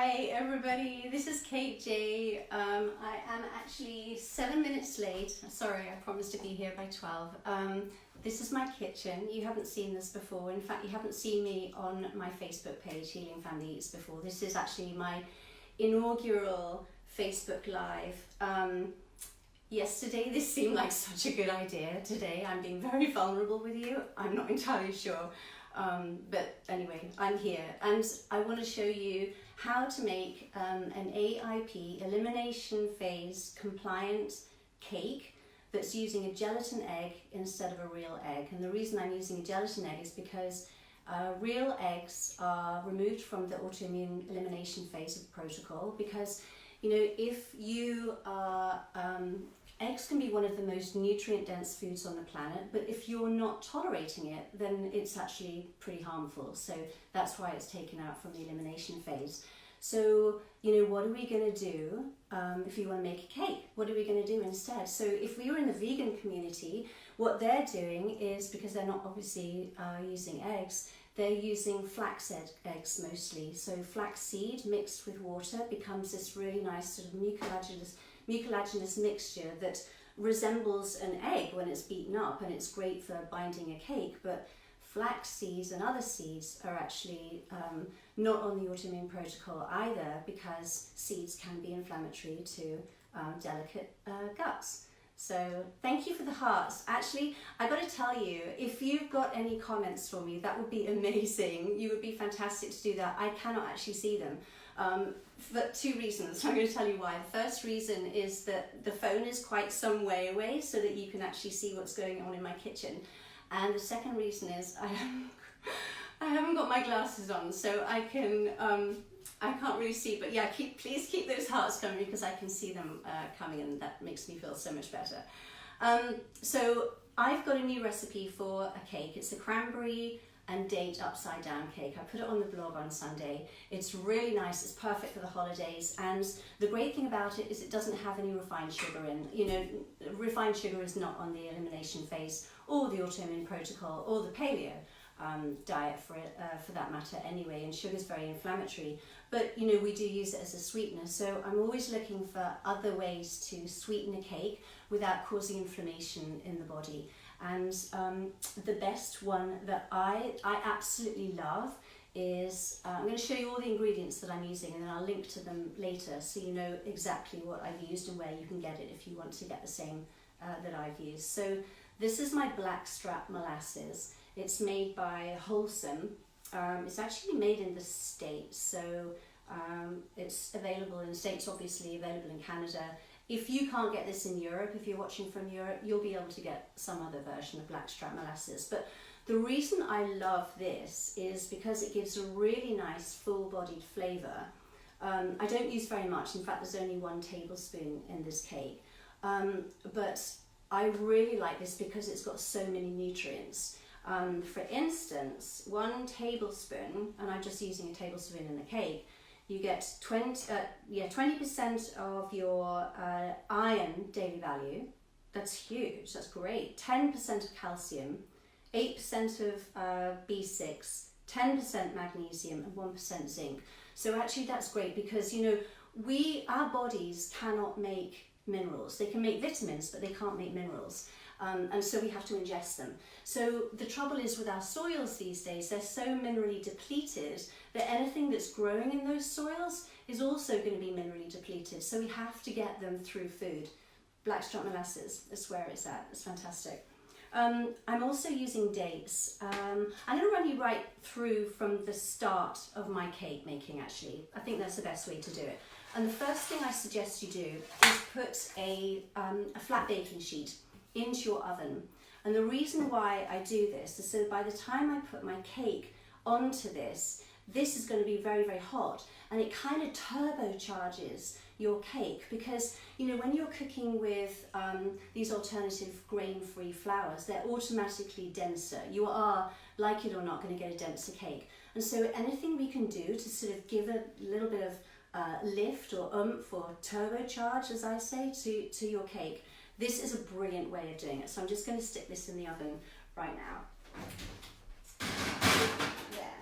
Hi everybody, this is Kate J. I am actually 7 minutes late. Sorry, I promised to be here by 12. This is my kitchen. You haven't seen this before. In fact, you haven't seen me on my Facebook page, Healing Family Eats, before. This is actually my inaugural Facebook Live. Yesterday, this seemed like such a good idea. Today, I'm being very vulnerable with you. I'm not entirely sure. But anyway, I'm here and I want to show you how to make an AIP, elimination phase compliant cake that's using a gelatin egg instead of a real egg. And the reason I'm using a gelatin egg is because real eggs are removed from the autoimmune elimination phase of the protocol, because you know, if you are eggs can be one of the most nutrient-dense foods on the planet, but if you're not tolerating it, then it's actually pretty harmful. So that's why it's taken out from the elimination phase. So, you know, what are we going to do if you want to make a cake? What are we going to do instead? So if we were in the vegan community, what they're doing is, because they're not obviously using eggs, they're using flax eggs mostly. So flax seed mixed with water becomes this really nice sort of mucilaginous mixture that resembles an egg when it's beaten up, and it's great for binding a cake. But flax seeds and other seeds are actually not on the autoimmune protocol either, because seeds can be inflammatory to delicate guts. So thank you for the hearts. Actually, I got to tell you, if you've got any comments for me, that would be amazing. You would be fantastic to do that. I cannot actually see them. For two reasons. I'm going to tell you why. The first reason is that the phone is quite some way away so that you can actually see what's going on in my kitchen. And the second reason is I haven't got my glasses on, so I can't really see. But yeah, please keep those hearts coming, because I can see them coming, and that makes me feel so much better. So I've got a new recipe for a cake. It's a cranberry and date upside down cake. I put it on the blog on Sunday. It's really nice, it's perfect for the holidays, and the great thing about it is it doesn't have any refined sugar in. You know, refined sugar is not on the elimination phase or the autoimmune protocol or the paleo diet for that matter anyway, and sugar is very inflammatory. But you know, we do use it as a sweetener, so I'm always looking for other ways to sweeten a cake without causing inflammation in the body. And the best one that I absolutely love is, I'm going to show you all the ingredients that I'm using, and then I'll link to them later so you know exactly what I've used and where you can get it if you want to get the same that I've used. So this is my blackstrap molasses. It's made by Wholesome. It's actually made in the States, so it's available in the States, obviously available in Canada. If you can't get this in Europe, if you're watching from Europe, you'll be able to get some other version of blackstrap molasses. But the reason I love this is because it gives a really nice full-bodied flavour. I don't use very much. In fact, there's only 1 tablespoon in this cake. But I really like this because it's got so many nutrients. For instance, 1 tablespoon, and I'm just using a tablespoon in the cake, you get 20% of your iron daily value. That's huge, that's great. 10% of calcium, 8% of B6, 10% magnesium, and 1% zinc. So actually that's great, because you know, our bodies cannot make minerals. They can make vitamins, but they can't make minerals. And so we have to ingest them. So the trouble is with our soils these days, they're so minerally depleted that anything that's growing in those soils is also going to be minerally depleted. So we have to get them through food. Blackstrap molasses is where it's at. It's fantastic. I'm also using dates. I'm going to run you right through from the start of my cake making, actually. I think that's the best way to do it. And the first thing I suggest you do is put a flat baking sheet into your oven. And the reason why I do this is so by the time I put my cake onto this is going to be very, very hot, and it kind of turbocharges your cake, because you know, when you're cooking with these alternative grain-free flours, they're automatically denser. You are, like it or not, going to get a denser cake. And so anything we can do to sort of give a little bit of lift or oomph or turbocharge, as I say, to your cake, this is a brilliant way of doing it. So I'm just going to stick this in the oven right now. There.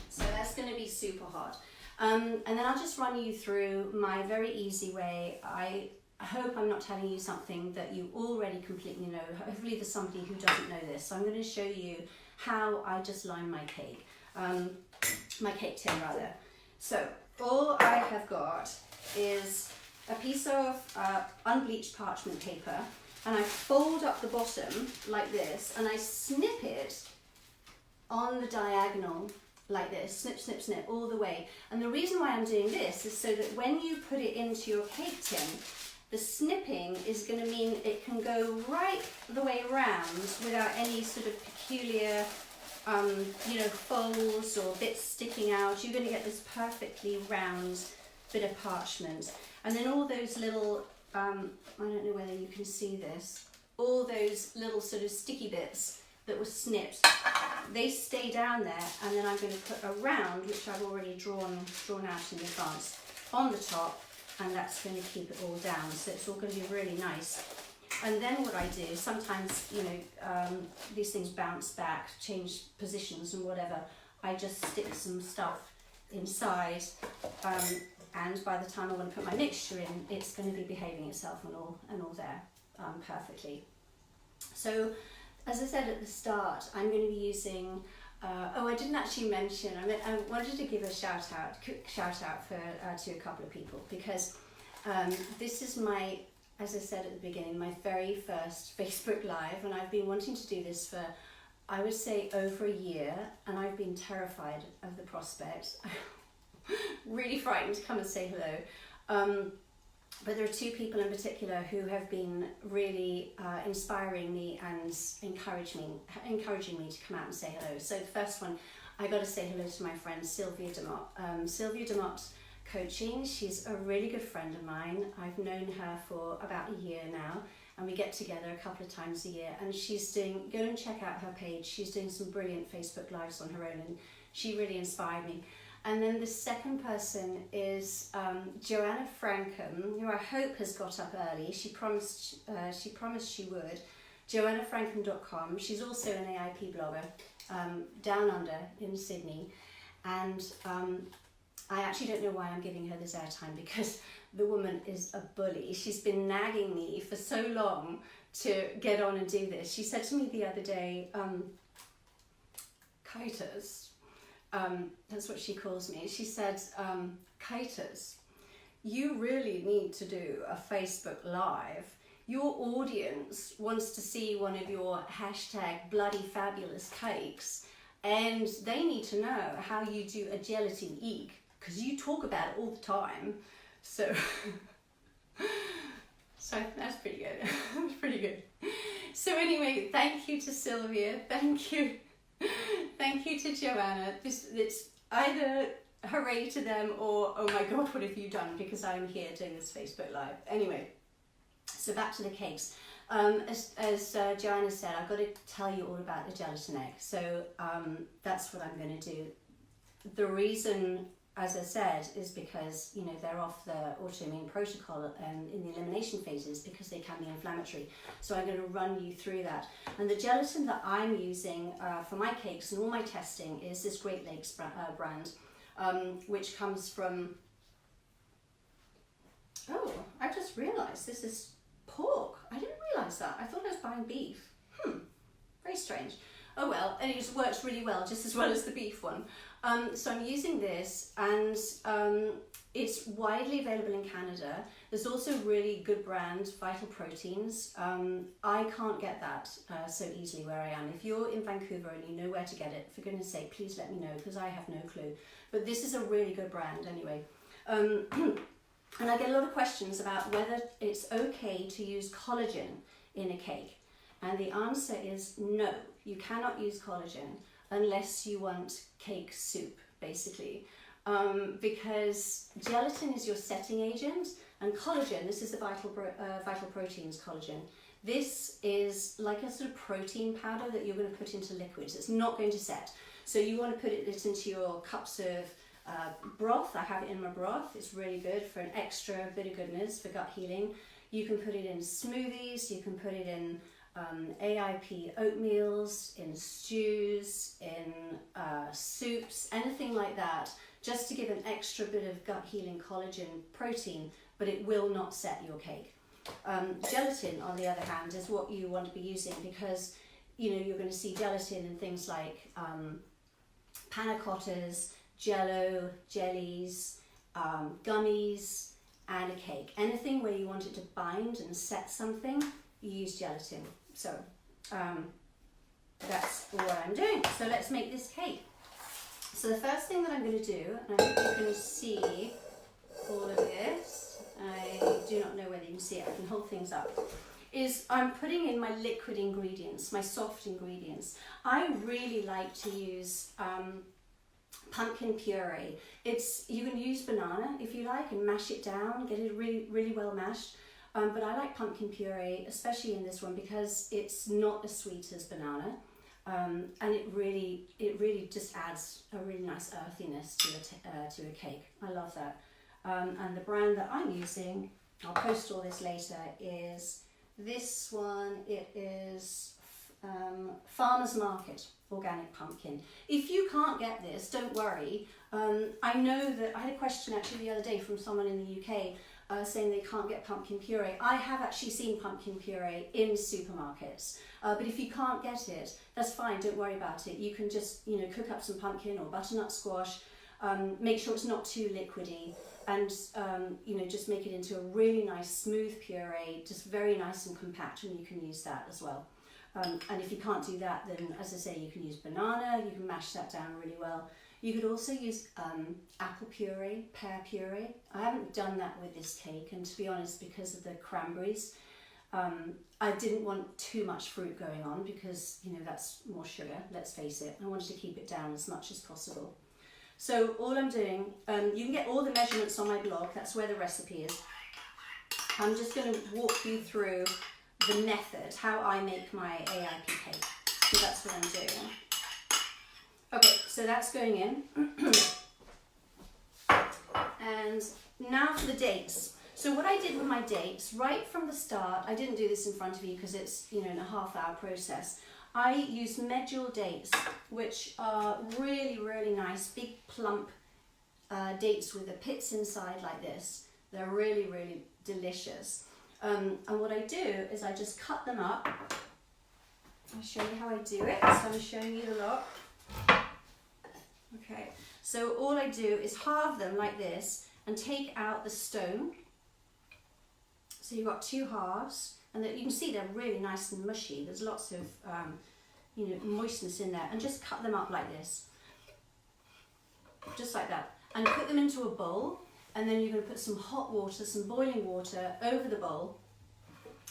So that's going to be super hot. And then I'll just run you through my very easy way. I hope I'm not telling you something that you already completely know. Hopefully there's somebody who doesn't know this. So I'm going to show you how I just line my cake, my cake tin rather. So all I have got is a piece of unbleached parchment paper, and I fold up the bottom like this, and I snip it on the diagonal like this, snip, snip, snip all the way. And the reason why I'm doing this is so that when you put it into your cake tin, the snipping is going to mean it can go right the way around without any sort of peculiar you know, folds or bits sticking out. You're going to get this perfectly round bit of parchment. And then all those little, I don't know whether you can see this, all those little sort of sticky bits that were snipped, they stay down there, and then I'm going to put a round, which I've already drawn out in advance, on the top, and that's going to keep it all down. So it's all going to be really nice. And then what I do, sometimes, you know, these things bounce back, change positions and whatever. I just stick some stuff inside, and by the time I want to put my mixture in, it's going to be behaving itself and all there perfectly. So, as I said at the start, I'm going to be using, I didn't actually mention, I wanted to give a shout out for, to a couple of people, because this is my, as I said at the beginning, my very first Facebook Live, and I've been wanting to do this for, I would say, over a year, and I've been terrified of the prospect. Really frightened to come and say hello. But there are two people in particular who have been really inspiring me and encouraging me to come out and say hello. So the first one, I got to say hello to my friend Sylvia Demott. Sylvia Demott Coaching, she's a really good friend of mine. I've known her for about a year now, and we get together a couple of times a year, and she's doing, go and check out her page, she's doing some brilliant Facebook Lives on her own, and she really inspired me. And then the second person is Joanna Frankham, who I hope has got up early. She promised she would. JoannaFrankham.com. She's also an AIP blogger down under in Sydney, and I actually don't know why I'm giving her this airtime, because the woman is a bully. She's been nagging me for so long to get on and do this. She said to me the other day, Kitus. That's what she calls me. She said, Kitus, you really need to do a Facebook Live. Your audience wants to see one of your hashtag bloody fabulous cakes, and they need to know how you do a gelatin egg, because you talk about it all the time. So, so that's pretty good. That's pretty good. So anyway, thank you to Sylvia. Thank you. Thank you to Joanna. It's either hooray to them or oh my god, what have you done, because I'm here doing this Facebook Live. Anyway, so back to the cakes. As Joanna said, I've got to tell you all about the gelatin egg. So that's what I'm going to do. The reason, as I said, is because, you know, they're off the Autoimmune Protocol in the elimination phases, because they can be inflammatory. So I'm going to run you through that. And the gelatin that I'm using for my cakes and all my testing is this Great Lakes brand, which comes from, oh, I just realised this is pork. I didn't realise that. I thought I was buying beef. Very strange. Oh well, and it works really well, just as well as the beef one. So I'm using this, and it's widely available in Canada. There's also a really good brand, Vital Proteins. I can't get that so easily where I am. If you're in Vancouver and you know where to get it, for goodness sake, please let me know, because I have no clue. But this is a really good brand anyway. And I get a lot of questions about whether it's okay to use collagen in a cake. And the answer is no, you cannot use collagen unless you want cake soup, basically. Because gelatin is your setting agent, and collagen, this is the Vital Proteins collagen. This is like a sort of protein powder that you're going to put into liquids. It's not going to set. So you want to put it into your cups of broth. I have it in my broth. It's really good for an extra bit of goodness for gut healing. You can put it in smoothies, you can put it in AIP oatmeals, in stews, in soups, anything like that. just to give an extra bit of gut healing collagen protein, but it will not set your cake. Gelatin, on the other hand, is what you want to be using, because you're going to see gelatin in things like panna cottas, jello, jellies, gummies, and a cake. Anything where you want it to bind and set something, you use gelatin. So that's what I'm doing. So let's make this cake. So the first thing that I'm going to do, and I hope you can see all of this, I do not know whether you can see it, I can hold things up, is I'm putting in my liquid ingredients, my soft ingredients. I really like to use pumpkin puree. You can use banana if you like and mash it down, get it really, really well mashed. But I like pumpkin puree, especially in this one, because it's not as sweet as banana. And it really just adds a really nice earthiness to a cake. I love that. And the brand that I'm using, I'll post all this later, is this one. It is Farmer's Market Organic Pumpkin. If you can't get this, don't worry. I know that I had a question actually the other day from someone in the UK saying they can't get pumpkin puree. I have actually seen pumpkin puree in supermarkets, but if you can't get it, that's fine, don't worry about it. You can just cook up some pumpkin or butternut squash, make sure it's not too liquidy, and just make it into a really nice smooth puree, just very nice and compact, and you can use that as well. And if you can't do that, then as I say, you can use banana, you can mash that down really well. You could also use apple puree, pear puree. I haven't done that with this cake, and to be honest, because of the cranberries, I didn't want too much fruit going on, because that's more sugar, let's face it. I wanted to keep it down as much as possible. So all I'm doing, you can get all the measurements on my blog, that's where the recipe is. I'm just going to walk you through the method, how I make my AIP cake. So that's what I'm doing. Okay, so that's going in. And now for the dates. So what I did with my dates, right from the start, I didn't do this in front of you because it's in a half-hour process. I used medjool dates, which are really, really nice, big plump dates with the pits inside like this. They're really, really delicious. And what I do is I just cut them up. I'll show you how I do it. So I'm showing you the lot. Okay, so all I do is halve them like this and take out the stone. So you've got two halves, and you can see they're really nice and mushy. There's lots of moistness in there, and just cut them up like this, just like that, and put them into a bowl. And then you're going to put some hot water, some boiling water over the bowl,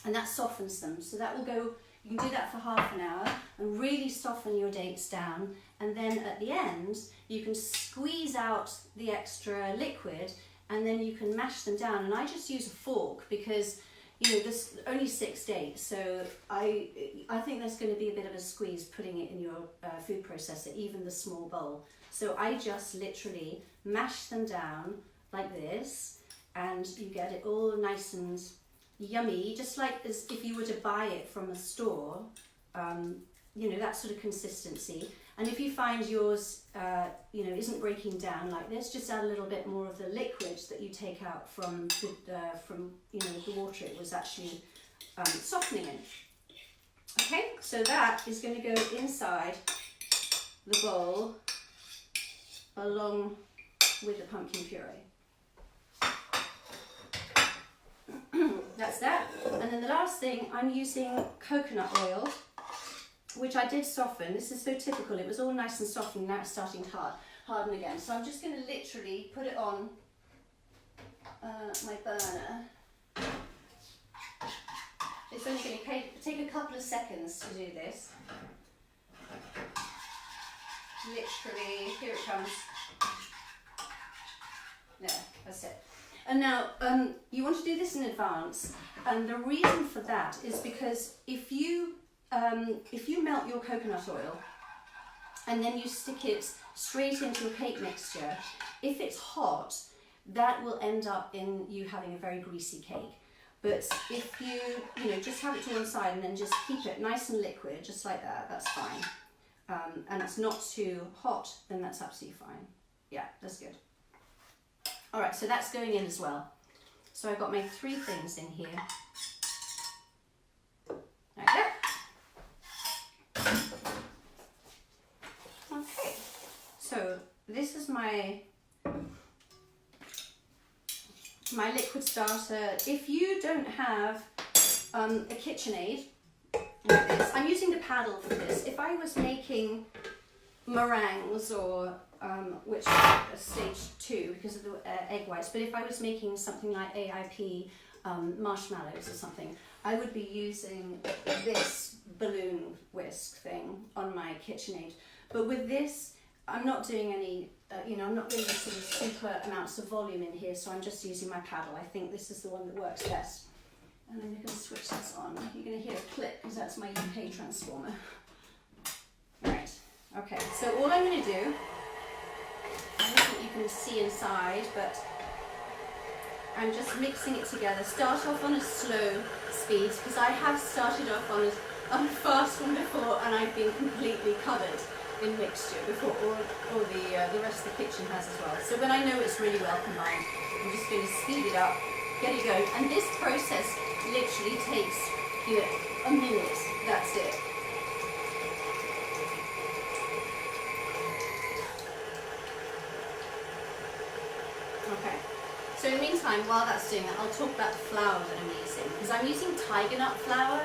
and that softens them. So that will go, you can do that for half an hour and really soften your dates down. And then at the end, you can squeeze out the extra liquid, and then you can mash them down. And I just use a fork because there's only 6 dates, so I think there's going to be a bit of a squeeze putting it in your food processor, even the small bowl. So I just literally mash them down like this, and you get it all nice and yummy, just like as if you were to buy it from a store, that sort of consistency. And if you find yours isn't breaking down like this, just add a little bit more of the liquid that you take out from the water it was actually softening in. Okay, so that is going to go inside the bowl along with the pumpkin puree. That's that. And then the last thing, I'm using coconut oil, which I did soften. This is so typical. It was all nice and soft, and now it's starting to harden again. So I'm just going to literally put it on my burner. It's only going to take a couple of seconds to do this. Literally, here it comes. There, that's it. And now you want to do this in advance, and the reason for that is because if you melt your coconut oil and then you stick it straight into your cake mixture, if it's hot, that will end up in you having a very greasy cake. But if you just have it to one side and then just keep it nice and liquid, just like that, that's fine. And it's not too hot, then that's absolutely fine. Yeah, that's good. All right, so that's going in as well. So I've got my 3 things in here. Like that. Okay, so this is my liquid starter. If you don't have a KitchenAid like this, I'm using the paddle for this. If I was making meringues or which are stage 2 because of the egg whites, but if I was making something like AIP marshmallows or something, I would be using this balloon whisk thing on my KitchenAid. But with this, I'm not doing any, I'm not doing sort of super amounts of volume in here, so I'm just using my paddle. I think this is the one that works best. And then we're going to switch this on. You're going to hear a click because that's my UK transformer. Right, okay, so all I'm going to do, I don't think you can see inside, but I'm just mixing it together. Start off on a slow speed because I have started off on a fast one before and I've been completely covered in mixture before, or the rest of the kitchen has as well. So when I know it's really well combined, I'm just going to speed it up, get it going. And this process literally takes a minute. That's it. Okay. So in the meantime, while that's doing that, I'll talk about the flour that I'm using, because I'm using tiger nut flour.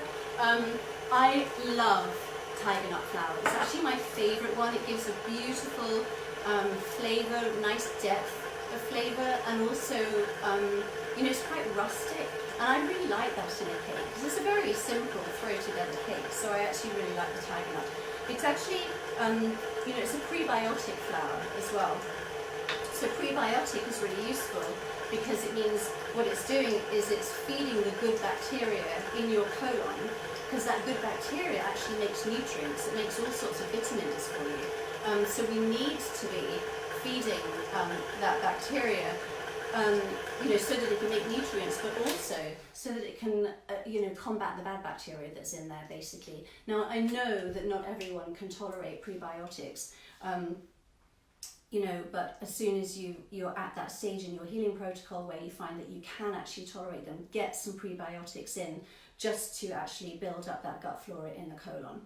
I love tiger nut flour. It's actually my favourite one. It gives a beautiful flavour, nice depth of flavour, and also, it's quite rustic. And I really like that in a cake, because it's a very simple throw together cake. So I actually really like the tiger nut. It's actually, it's a prebiotic flour as well. So prebiotic is really useful because it means what it's doing is it's feeding the good bacteria in your colon, because that good bacteria actually makes nutrients. It makes all sorts of vitamins for you. So we need to be feeding that bacteria, so that it can make nutrients, but also so that it can, combat the bad bacteria that's in there, basically. Now, I know that not everyone can tolerate prebiotics, but as soon as you're at that stage in your healing protocol where you find that you can actually tolerate them, get some prebiotics in just to actually build up that gut flora in the colon.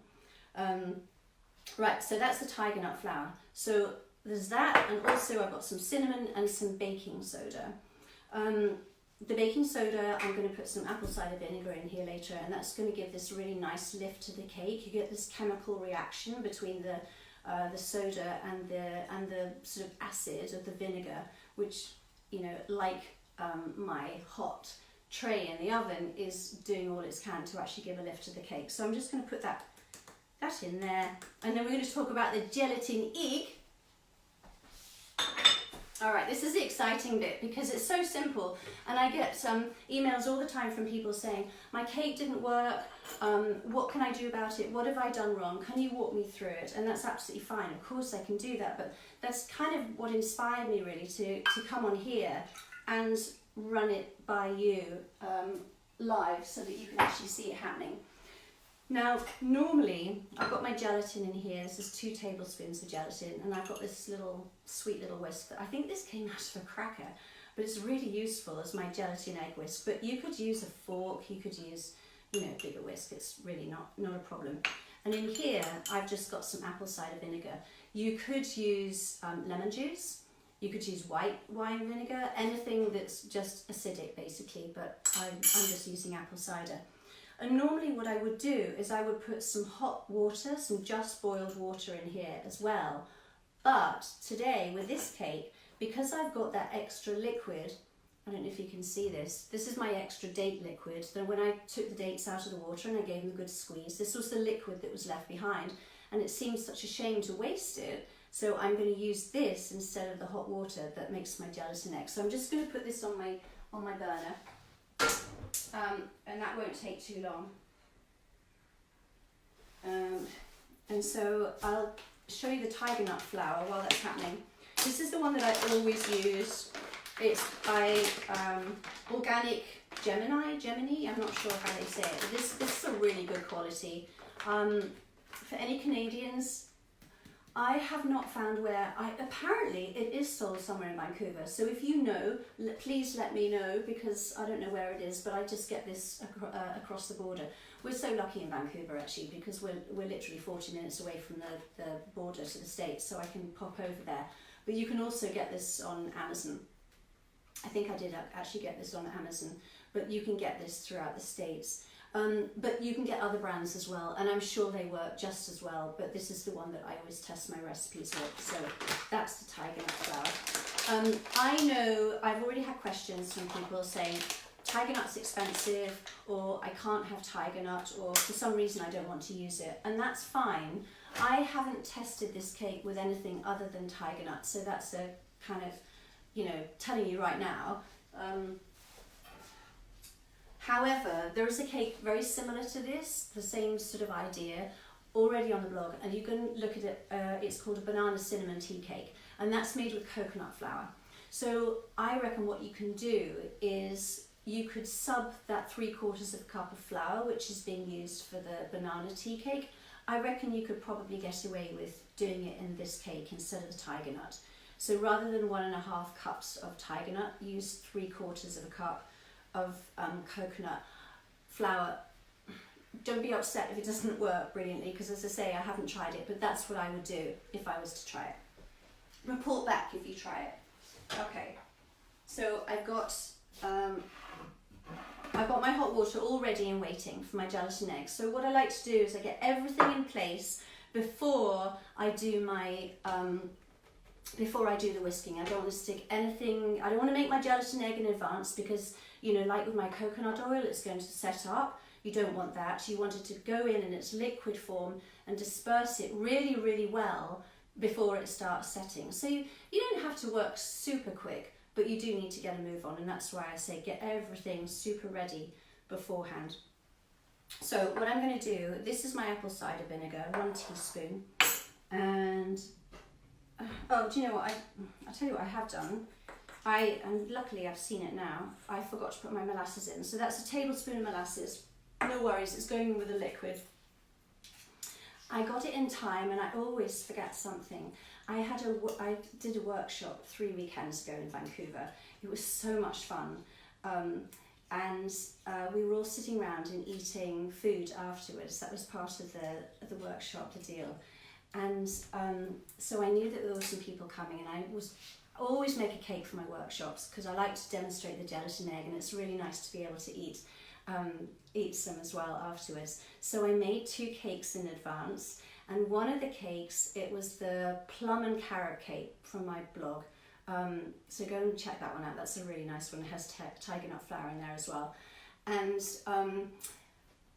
Right, so that's the tiger nut flour. So there's that, and also I've got some cinnamon and some baking soda. The baking soda, I'm going to put some apple cider vinegar in here later, and that's going to give this really nice lift to the cake. You get this chemical reaction between the soda and the sort of acid of the vinegar, which, like my hot tray in the oven, is doing all it can to actually give a lift to the cake. So I'm just going to put that in there, and then we're going to talk about the gelatin egg. Alright, this is the exciting bit because it's so simple, and I get emails all the time from people saying, my cake didn't work, what can I do about it, what have I done wrong, can you walk me through it? And that's absolutely fine, of course I can do that, but that's kind of what inspired me really to come on here and run it by you live so that you can actually see it happening. Now, normally, I've got my gelatin in here. This is 2 tablespoons of gelatin, and I've got this sweet little whisk. I think this came out of a cracker, but it's really useful as my gelatin egg whisk. But you could use a fork, you could use, a bigger whisk. It's really not a problem. And in here, I've just got some apple cider vinegar. You could use lemon juice. You could use white wine vinegar, anything that's just acidic, basically. But I'm just using apple cider. And normally what I would do is I would put some hot water, some just boiled water in here as well. But today with this cake, because I've got that extra liquid, I don't know if you can see this, this is my extra date liquid. Then when I took the dates out of the water and I gave them a good squeeze, this was the liquid that was left behind. And it seems such a shame to waste it. So I'm going to use this instead of the hot water that makes my gelatin egg. So I'm just going to put this on my burner. And that won't take too long. And so I'll show you the tiger nut flour while that's happening. This is the one that I always use. It's by Organic Gemini, I'm not sure how they say it, but this is a really good quality. For any Canadians, I have not found where, apparently it is sold somewhere in Vancouver. So if you know, please let me know, because I don't know where it is, but I just get this across the border. We're so lucky in Vancouver actually, because we're literally 40 minutes away from the border to the States, so I can pop over there. But you can also get this on Amazon. I think I did actually get this on Amazon, but you can get this throughout the States. But you can get other brands as well, and I'm sure they work just as well, but this is the one that I always test my recipes with. So that's the tiger nut flour. I know I've already had questions from people saying tiger nut's expensive, or I can't have tiger nut, or for some reason I don't want to use it, and that's fine. I haven't tested this cake with anything other than tiger nut, so that's a kind of, you know, telling you right now. However, there is a cake very similar to this, the same sort of idea, already on the blog, and you can look at it. It's called a banana cinnamon tea cake, and that's made with coconut flour. So I reckon what you can do is you could sub that 3/4 cup of flour, which is being used for the banana tea cake. I reckon you could probably get away with doing it in this cake instead of the tiger nut. So rather than 1.5 cups of tiger nut, use 3/4 cup of coconut flour. Don't be upset if it doesn't work brilliantly, because as I say, I haven't tried it, but that's what I would do if I was to try it. Report back if you try it. Okay, so I've got my hot water all ready and waiting for my gelatin eggs. So what I like to do is I get everything in place before I do my the whisking. I don't want to stick anything, I don't want to make my gelatin egg in advance, because, you know, like with my coconut oil, it's going to set up. You don't want that. You want it to go in its liquid form and disperse it really, really well before it starts setting. So you don't have to work super quick, but you do need to get a move on, and that's why I say get everything super ready beforehand. So what I'm going to do, this is my apple cider vinegar, 1 teaspoon, and oh, do you know what, I'll tell you what I have done. And luckily I've seen it now, I forgot to put my molasses in. So that's a tablespoon of molasses. No worries, it's going in with the liquid. I got it in time, and I always forget something. I did a workshop 3 weekends ago in Vancouver. It was so much fun. And we were all sitting around and eating food afterwards. That was part of the workshop, the deal. And so I knew that there were some people coming, and I always make a cake for my workshops, because I like to demonstrate the gelatin egg, and it's really nice to be able to eat some as well afterwards. So I made 2 cakes in advance, and one of the cakes, it was the plum and carrot cake from my blog. So go and check that one out. That's a really nice one. It has tiger nut flour in there as well. And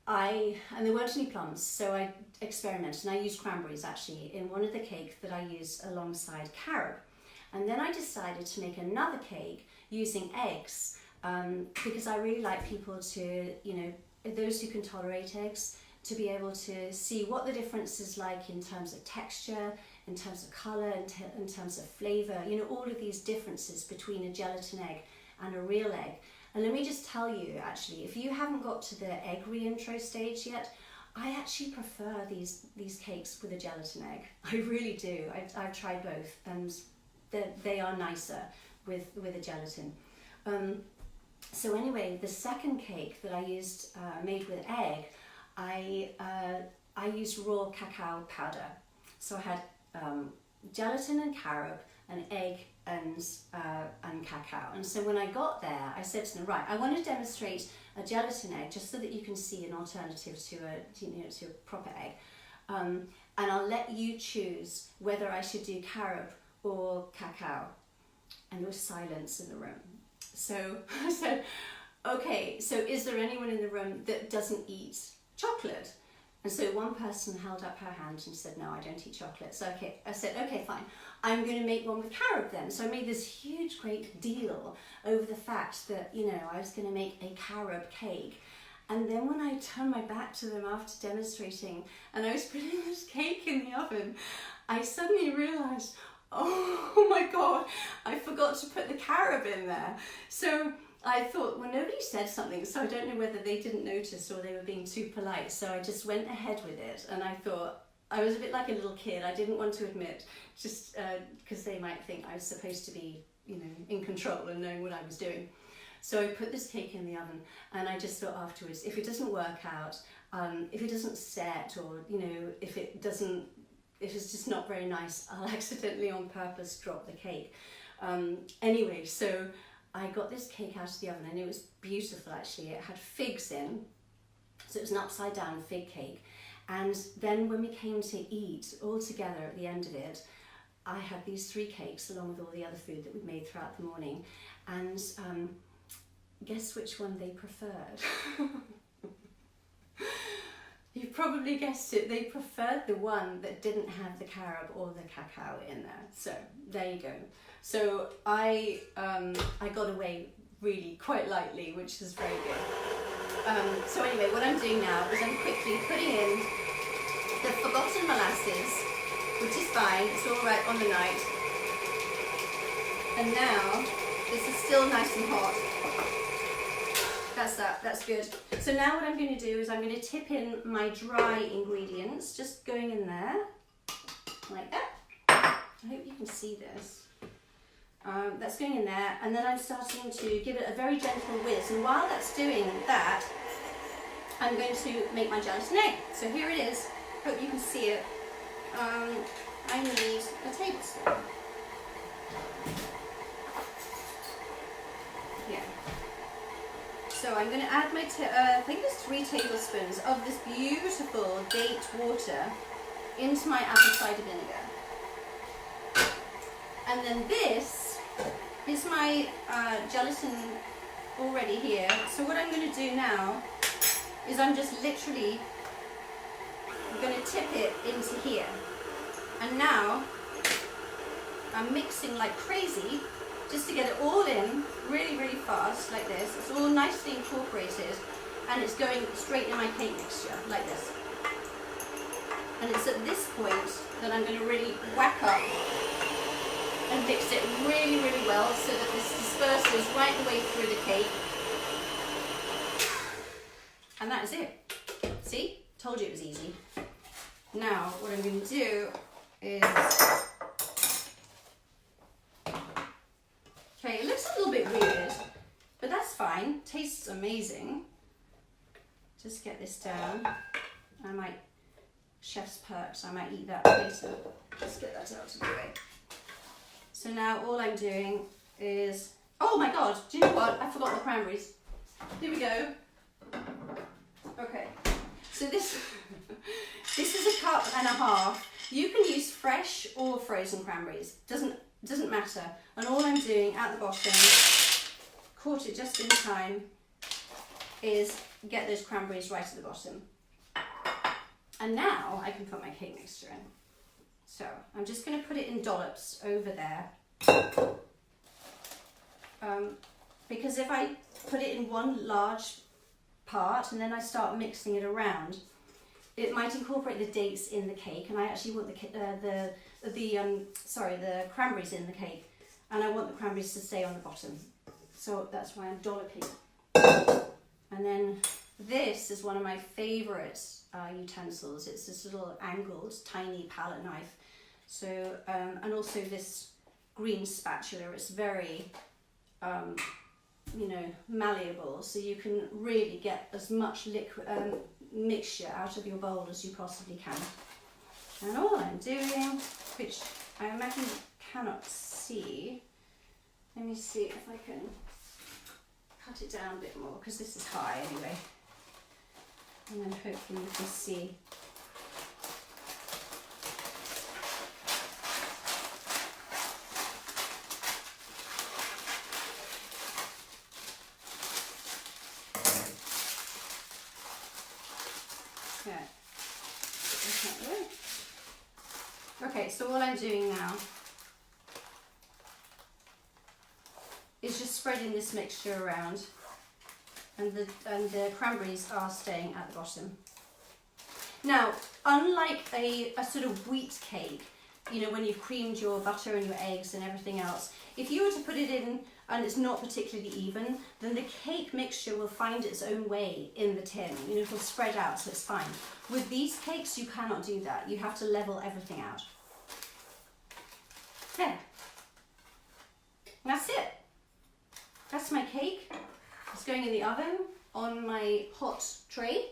there weren't any plums, so I experimented, and I used cranberries actually in one of the cakes that I used alongside carob. And then I decided to make another cake using eggs, because I really like people to, you know, those who can tolerate eggs, to be able to see what the difference is like in terms of texture, in terms of colour, in terms of flavour, you know, all of these differences between a gelatin egg and a real egg. And let me just tell you, actually, if you haven't got to the egg re-intro stage yet, I actually prefer these cakes with a gelatin egg. I really do. I've tried both, and they are nicer with a gelatin. So anyway, the second cake that I used, made with egg, I used raw cacao powder. So I had gelatin and carob, and egg and cacao. And so when I got there, I said to them, right, I want to demonstrate a gelatin egg just so that you can see an alternative to a proper egg. And I'll let you choose whether I should do carob or cacao. And there was silence in the room. So I said, okay, so is there anyone in the room that doesn't eat chocolate? And so one person held up her hand and said, no, I don't eat chocolate. So okay, I said, okay, fine. I'm going to make one with carob then. So I made this huge, great deal over the fact that, you know, I was going to make a carob cake. And then when I turned my back to them after demonstrating, and I was putting this cake in the oven, I suddenly realised, oh my God, I forgot to put the carob in there. So I thought, well, nobody said something, so I don't know whether they didn't notice or they were being too polite. So I just went ahead with it, and I thought, I was a bit like a little kid. I didn't want to admit, just because they might think I was supposed to be, you know, in control and knowing what I was doing. So I put this cake in the oven, and I just thought afterwards, if it doesn't work out, if it doesn't set, or, you know, if it's just not very nice, I'll accidentally on purpose drop the cake. Anyway, so I got this cake out of the oven, and it was beautiful actually. It had figs in, so it was an upside down fig cake. And then when we came to eat all together at the end of it, I had these 3 cakes along with all the other food that we'd made throughout the morning. And guess which one they preferred? You probably guessed it. They preferred the one that didn't have the carob or the cacao in there. So there you go. So I got away really quite lightly, which is very good. So anyway, what I'm doing now is I'm quickly putting in the forgotten molasses, which is fine, it's all right on the night. And now, this is still nice and hot. That's good. So now what I'm going to do is I'm going to tip in my dry ingredients, just going in there, like that. I hope you can see this. That's going in there, and then I'm starting to give it a very gentle whiz, and while that's doing that, I'm going to make my gelatin egg. So here it is. Hope you can see it. I need a tablespoon. Yeah. So I'm going to add my, I think it's 3 tablespoons of this beautiful date water into my apple cider vinegar. And then this is my gelatin already here. So what I'm going to do now is I'm just literally going to tip it into here. And now I'm mixing like crazy just to get it all in really, really fast like this. It's all nicely incorporated, and it's going straight in my cake mixture like this. And it's at this point that I'm going to really whack up and mix it really, really well so that this disperses right the way through the cake. And that is it. See? Told you it was easy. Now, what I'm going to do is... Okay, it looks a little bit weird, but that's fine. Tastes amazing. Just get this down. I might... Chef's perks, I might eat that later. Just get that out of the way. So now all I'm doing is... Oh my god, do you know what? I forgot the cranberries. Here we go. Okay, so this is 1.5 cups. You can use fresh or frozen cranberries. Doesn't matter. And all I'm doing at the bottom, caught it just in time, is get those cranberries right at the bottom. And now I can put my cake mixture in. So I'm just going to put it in dollops over there. Because if I put it in one large part and then I start mixing it around, it might incorporate the dates in the cake, and I actually want the cranberries in the cake, and I want the cranberries to stay on the bottom. So that's why I'm dolloping. And then this is one of my favourite utensils. It's this little angled tiny palette knife. So and also this green spatula. It's very malleable, so you can really get as much liquid mixture out of your bowl as you possibly can. And all I'm doing, which I imagine you cannot see, let me see if I can cut it down a bit more, because this is high anyway, and then hopefully you can see. Okay, so all I'm doing now is just spreading this mixture around, and the cranberries are staying at the bottom. Now, unlike a sort of wheat cake, you know, when you've creamed your butter and your eggs and everything else, if you were to put it in and it's not particularly even, then the cake mixture will find its own way in the tin. You know, it'll spread out, so it's fine. With these cakes, you cannot do that. You have to level everything out. There. And that's it. That's my cake. It's going in the oven on my hot tray.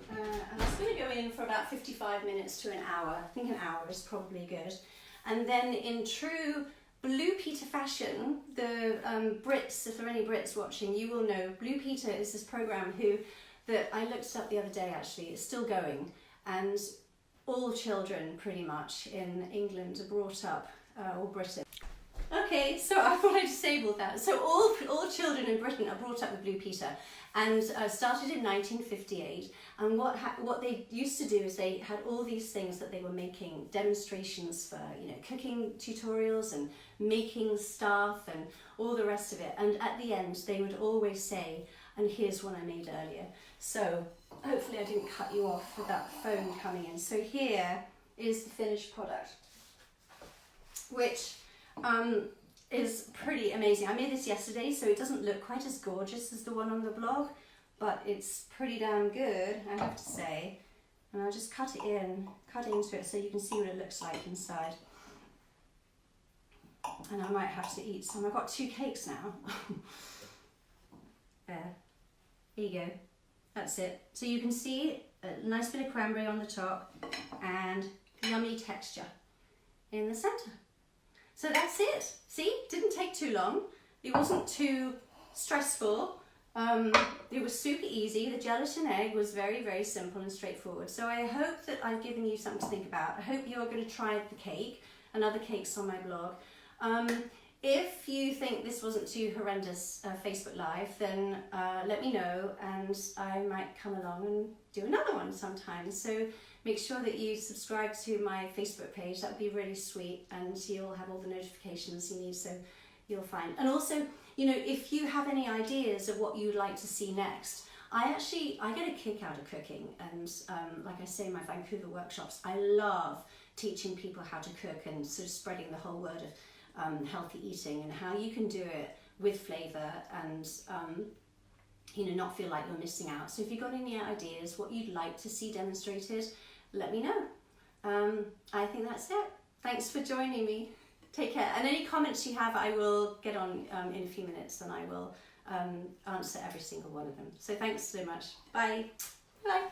And that's going to go in for about 55 minutes to an hour. I think an hour is probably good. And then in true Blue Peter fashion, the Brits, if there are any Brits watching, you will know Blue Peter is this program that I looked it up the other day actually. It's still going, and all children pretty much in England are brought up, or Britain. Okay, so I thought I disabled that. So all children in Britain are brought up with Blue Peter, and started in 1958. And what they used to do is they had all these things that they were making demonstrations for, you know, cooking tutorials and making stuff and all the rest of it. And at the end, they would always say, "And here's one I made earlier." So hopefully I didn't cut you off with that phone coming in. So here is the finished product, which is pretty amazing. I made this yesterday, so it doesn't look quite as gorgeous as the one on the blog, but it's pretty damn good, I have to say. And I'll just cut into it so you can see what it looks like inside. And I might have to eat some. I've got 2 cakes now. There you go. That's it. So you can see a nice bit of cranberry on the top and yummy texture in the centre. So that's it. See, didn't take too long. It wasn't too stressful. It was super easy. The gelatin egg was very, very simple and straightforward. So I hope that I've given you something to think about. I hope you're going to try the cake and other cakes on my blog. If you think this wasn't too horrendous Facebook Live, then let me know and I might come along and do another one sometime. So make sure that you subscribe to my Facebook page. That would be really sweet, and you'll have all the notifications you need, so you'll find. And also, you know, if you have any ideas of what you'd like to see next, I get a kick out of cooking, and like I say in my Vancouver workshops, I love teaching people how to cook and sort of spreading the whole word of healthy eating and how you can do it with flavour and you know, not feel like you're missing out. So if you've got any ideas, what you'd like to see demonstrated, let me know. I think that's it. Thanks for joining me. Take care. And any comments you have, I will get on in a few minutes, and I will answer every single one of them. So thanks so much. Bye. Bye.